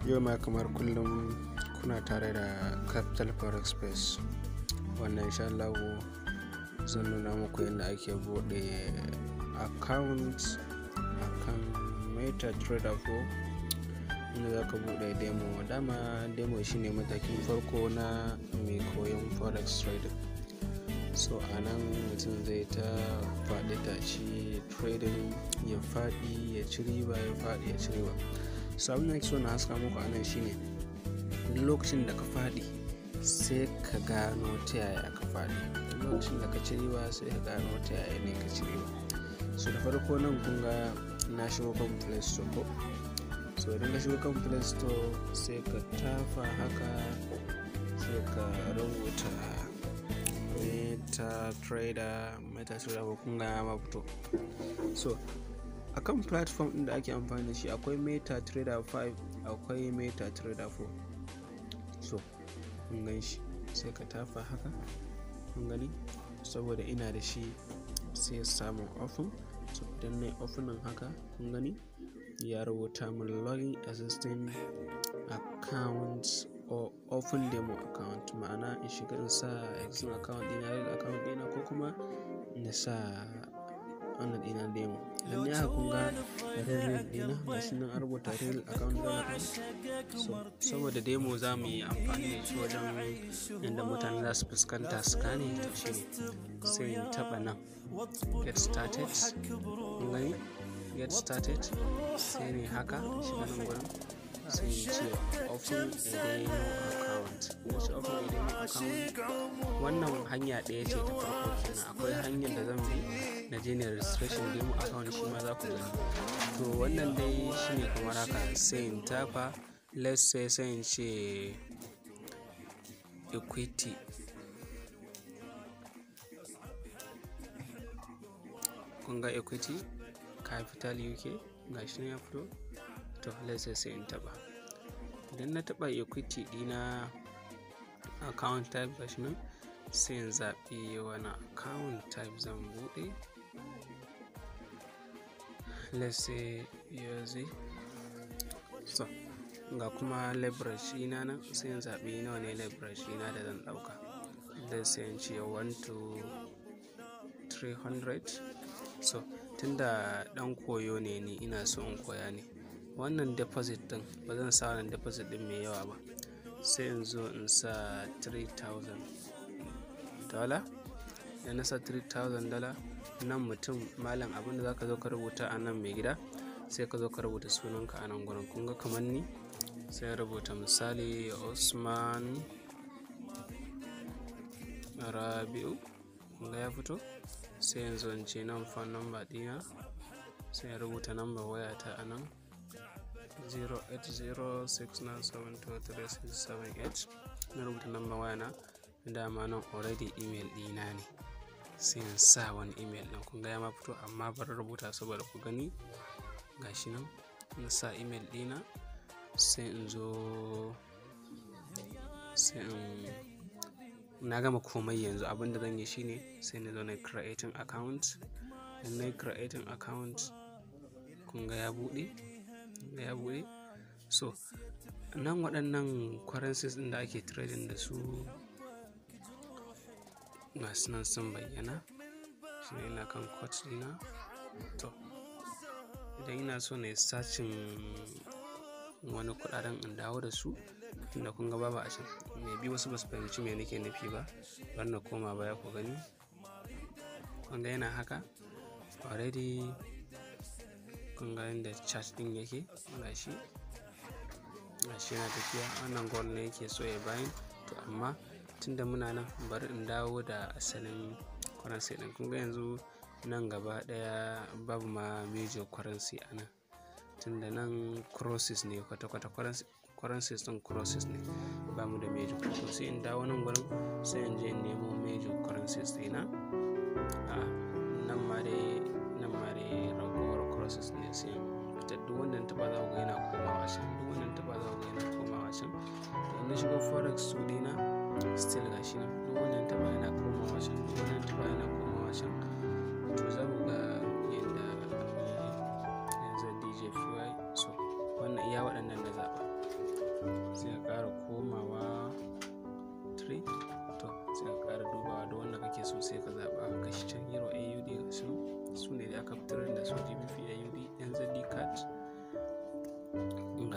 Yau ma kamar kullum kuna tare da Capital Forex Space. Wannan insha Allah zan nuna muku yadda ake bude account akan MetaTrader 4 inda za ka bude demo. Dama demo shine matakin farko na mai koyon forex trading. So a nan mutum zai ta faɗi tashi trading, ya faɗi ya ci riba, ya faɗi ya ci riba. So abin da nake so na haska muku a nan shine duk lokacin da ka faɗi sai ka gano ta yaya ka faɗi, duk lokacin da ka ci riba sai ka gano ta yaya ne ka ci riba. So da farko nan kun ga na shigo kan Play Store ko, so idan ka shigo kan Play Store sai ka tafa haka sai ka rubuta MetaTrader ko kun ga ma fito. So akan platform ɗin da ake amfani da shi akwai MetaTrader 5, akwai MetaTrader 4. So kun gan shi sai ka tafa haka, kun gani saboda ina da shi sai samu open. So idan nayi opening haka kun gani ya rubuta min login existing account or open demo account, ma'ana in shiga in sa existing account ɗina, real account ɗina, ko kuma in sa wannan ɗina demo. Idan ne haka kun ga real ɗina gashi nan an rubuta real account ɗina. So saboda demo za mu yi amfani da shi wajen inda mutane za su fuskanta su gane, to shi ne sai in taɓa nan get started. Kun gani get started sai ne haka shiga nan gurin sai in ce open a demo account. In ce open a demo account, wannan hanya ɗaya ce ta farko kenan. Akwai hanyar da zan bi na je ne registration demo account, shi ma za ku gani. To wannan dai shine kamar haka, sai in tafa let's say sai in ce equity, kun ga equity capital UK gashi ne ya fito. To let's say sai in taba, idan na taba equity dina account type gashi nan sai in zaɓi wani account type zan buɗe. Let's say USD. So ga kuma leverage ina nan sai in zaɓi nawa ne leverage ina da zan ɗauka. Let's say in ce 1 to 300. So tunda ɗan koyo ne ni, ina so in koya ne. Wannan deposit ɗin ba zan sa wannan deposit ɗin mai yawa ba, sai in zo in sa $3,000. Idan na sa $3,000 nan mutum malam, abinda zaka zo ka rubuta a nan mai gida, sai ka zo ka rubuta sunanka a nan gurin. Kun ga kamar ni sai rubuta misali Usman Rabi'u, kun ga ya fito. Sai yanzu in ce nan phone number ɗina, sai rubuta number wayata a nan 08069723678. na rubuta number wayana, dama nan already email ɗina ne, sai in sa wani email ɗin. kun ga ya ma fito, amma bari rubuta saboda ku gani gashi nan. Na sa email ɗina sai in zo sai na gama komai. Yanzu abinda zan yi shine sai na zo na creating account. Idan na creating account kun ga ya buɗe, so nan waɗannan currencies ɗin da ake trading da su gasu nan sun bayyana. Shi ne ina kan coach ɗina. To idan ina so na yi searching wani kuɗaɗen in dawo da su, tunda kun ga babu a can, maybe wasu basu fahimci me nake nufi ba, bari na koma baya ku gani. Kun ga yana haka already, kun ga inda chart ɗin yake gashi yana tafiya. Wannan gold ne yake so ya bayin. To amma tunda muna nan bari in dawo da asalin currency ɗin. kun ga yanzu nan gaba ɗaya babu ma major currency a nan, tunda nan crosses ne kwata-kwata, currencies ɗin crosses ne, ba mu da major. To sai in dawo nan gurin sai in je in nemo major currencies ɗina. Nan ma dai ragowar crosses ne, sai in fitar duk wannan taɓa za ku ga yana komawa can, duk wannan taɓa za ku ga yana komawa can. To in na shiga forex su ɗina still gashi nan, duk wannan taɓa yana komawa can, duk wannan taɓa yana komawa can. To za ku ga yadda yanzu DJ PY. So wannan iya waɗannan na zaɓa.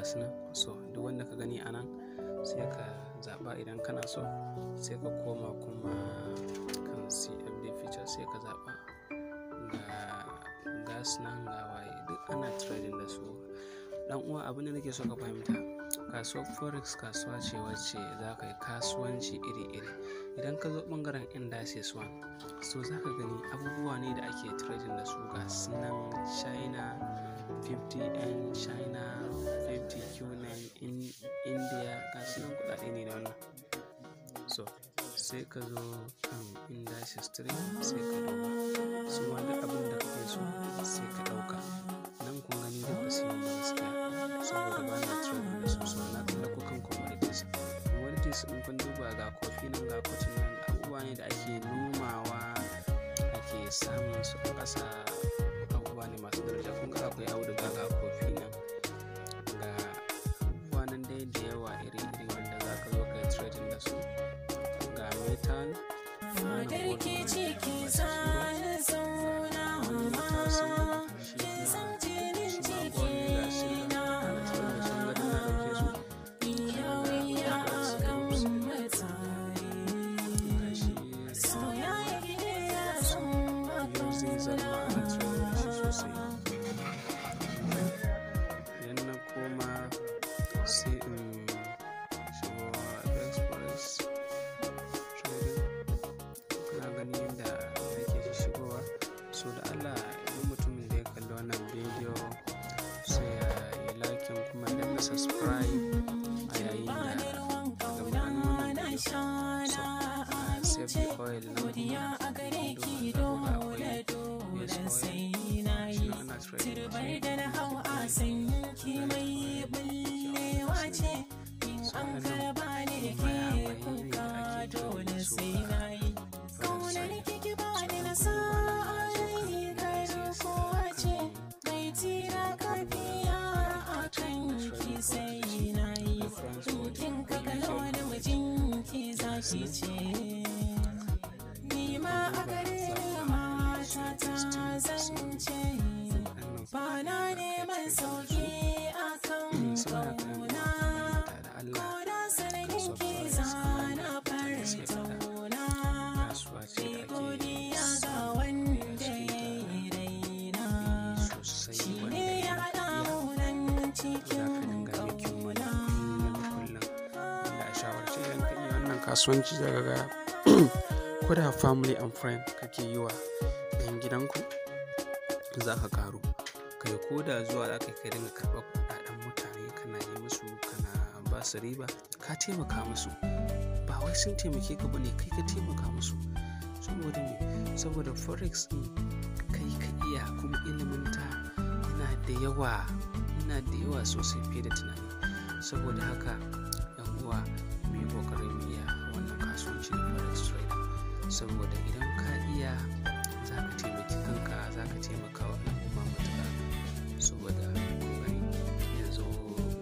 ga su nan. So duk wanda ka gani a nan sai ka zaɓa, idan kana so sai ka koma kuma kan CFD feature sai ka zaɓa ga gas nan ga waye, duk ana trading da su. Dan uwa, abin da nake so ka fahimta, kasuwar forex kasuwa ce wacce za ka yi kasuwanci iri-iri. Idan ka zo ɓangaren indices one, so za ka gani abubuwa ne da ake trading da su ga sunan China 50N, China 50Q9, India, ga sunan kuɗaɗe ne da wannan. So sai ka zo kan indices 3 sai ka duba su ma duk abin da kake so sai ka ɗauka. Nan kun gani duk ba su yi gaskiya saboda ba na trading da su. So na ɗauko kan commodities in kun duba ga kofi nan ga cotton nan, abubuwa ne da ake nomawa ake samun su a ƙasa, abubuwa ne masu daraja. Kun ga akwai auduga ga kofi nan ga abubuwa nan dai da yawa iri-iri wanda za ka zo ka yi trading da su. Ga metal subscribe a yayin da daga bayan wannan video. So save the oil na kuma akwai yes oil shi ana trading ni ma a gare mata ta zance, ba na neman sauki akan kauna, ko da sanadin ki zana fartauna, ni godiya ga wanda ya yi raina, shi ne ya haɗa mu nan cikin kauna. Kasuwanci daga ga ko da family and friend kake yi wa yan gidanku za ka karu. Kai ko da zuwa za ka dinga karɓar kuɗaɗen mutane kana yi musu kana ba su riba, ka taimaka musu, ba wai sun taimake ka bane, kai ka taimaka musu. Saboda me? Saboda forex ɗin kai ka iya, kuma iliminta yana da yawa sosai fiye da tunani. Saboda haka yan uwa mu yi kokarin iya wannan kasuwanci na forex trading, saboda idan ka iya za ka taimaki kanka, za ka taimaka wa al'umma matuƙa. Saboda kun yanzu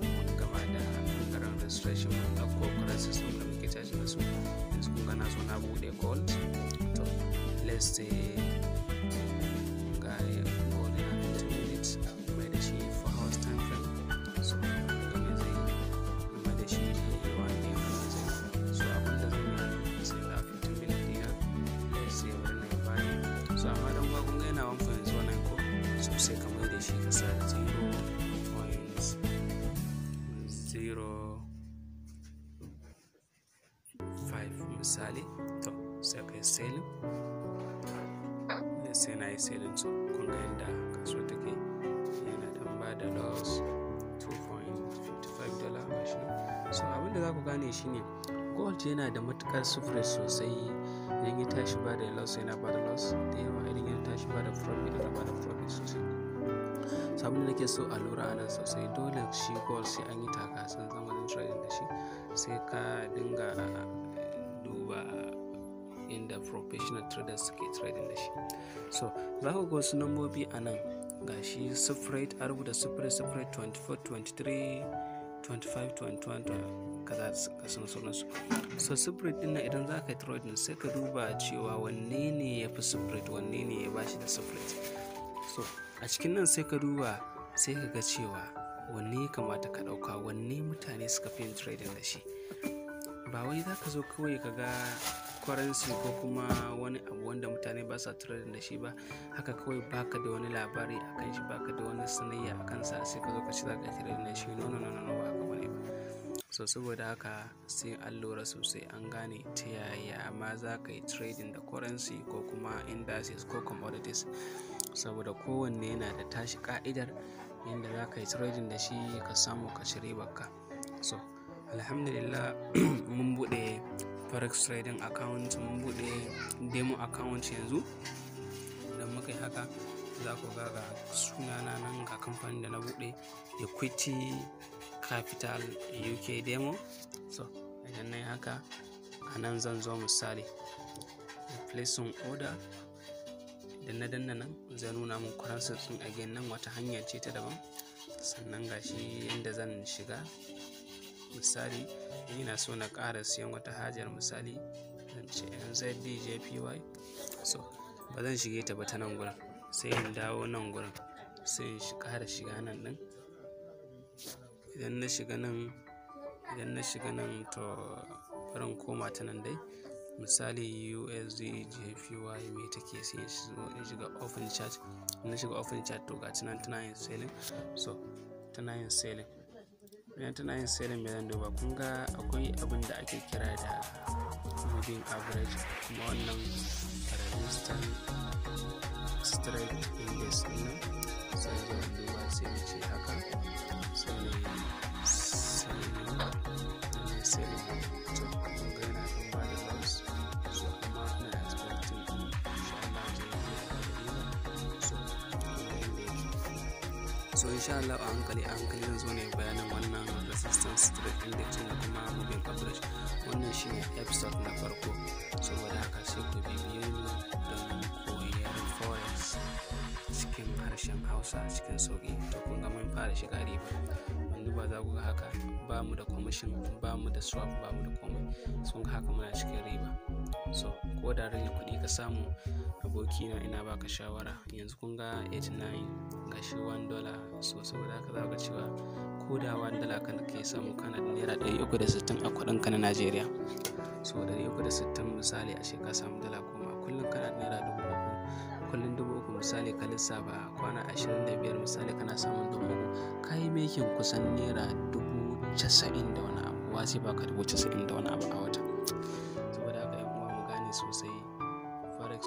mun gama da ɓangaren registration, mun ɗauko currencies ɗin da muke caji da su. Yanzu kun ga na zo na buɗe gold. To let's say ga gold na 2 minutes mai da shi for hours time frame. So game zai mai da shi 1 day zai. So abin da zan yi sai ga 15 minutes dina sai wurin na bani. So amma dan uwa kun ga yana 1.09 ko, so sai ka mai da shi ka sa 0.05 misali. To sai ka yi selling, sai na yi selling. So kun ga yadda kasuwa take, yana dan ba da loss $2.55 mashi. So abin da za ku gane shine gold yana da matukar sufuri sosai. Idan ya tashi ba da loss yana ba da loss da yawa, idan ya tashi ba da profit yana ba da profit sosai. So abin da nake so a lura a nan sosai, dole shi gold sai an yi taka tsantsan wajen trading da shi, sai ka dinga duba inda professional traders suke trading da shi. So za ku ga wasu nambobi a nan ga shi separate, a rubuta separate 24, 23, 25, 21 kaza da sauransu. So separate din nan idan za ka yi trading sai ka duba cewa wanne ne ya fi separate, wanne ne ya bashi da separate. So a cikin nan sai ka duba sai ka ga cewa wanne ya kamata ka ɗauka, wanne mutane suka fi yin trading da shi. Ba wai za ka zo kawai ka ga currency ko kuma wani abu wanda mutane ba sa trading da shi ba, haka kawai baka da wani labari a kan shi, baka da wani sanayya a kansa sai ka zo ka ci za ka yi trading da shi. No, ba haka bane ba. So saboda haka sai an lura sosai, an gane ta yaya ma za ka yi trading da currency ko kuma indices ko commodities, saboda kowanne yana da tashi ka'idar yadda za ka yi trading da shi ka samu ka ci ribarka. So alhamdulillah mun buɗe forex trading account, mun buɗe demo account yanzu. Idan muka yi haka za ku ga sunana nan ga kamfanin da na buɗe, Equity Capital UK demo. So idan na yi haka a nan zan zo misali placing order, idan na danna nan zai nuna mun currency din again, nan wata hanya ce ta daban. Sannan gashi yanda zan shiga, misali ina so na ƙara siyan wata hajar, misali zan ce NZDJPY. So ba zan shige ta ba ta nan gurin, sai in dawo nan gurin, sai in ƙara shiga nan din. Idan na shiga nan to barin koma ta nan dai, misali USDJPY me take, sai in shiga open chart. Na shiga open chart to ga tana yin selling. So tana yin selling, idan tana yin selling me zan duba, kun ga akwai abin da ake kira da moving average, kuma wannan Regester straight index ɗin. Sai zan duba sai mu ce haka, sai selling to kun ga yana ɗan ba da loss. So amma ina expecting insha Allah zai yi riba. So insha Allah a hankali zan zo ne bayanin wannan resistance straight index da kuma moving average. Wannan shine episode na farko, saboda haka sai ku bibiye ni don koyar forex cikin harshen Hausa cikin sauƙi. To kun ga mun fara shiga riba, wanda ba za ku ga haka, ba mu da commission, ba mu da swap, ba mu da komai. Sun ga haka muna cikin riba. So ko da rage kuɗi ka samu, abokina ina baka shawara, yanzu kun ga 89 gashi $1. So saboda haka za ka cewa ko da $1 kan ke samu kana da naira 360 a kuɗin ka na Najeriya. So 360 misali a shekara samu $10, kullum kana da naira 3,000, kullum 3,000 misali ka lissafa kwana 25 misali kana samun 3,000, ka yi making kusan naira 90,000 da wani abu. Wa zai baka 90,000 da wani abu a wata? Saboda haka yan uwa mu gane sosai forex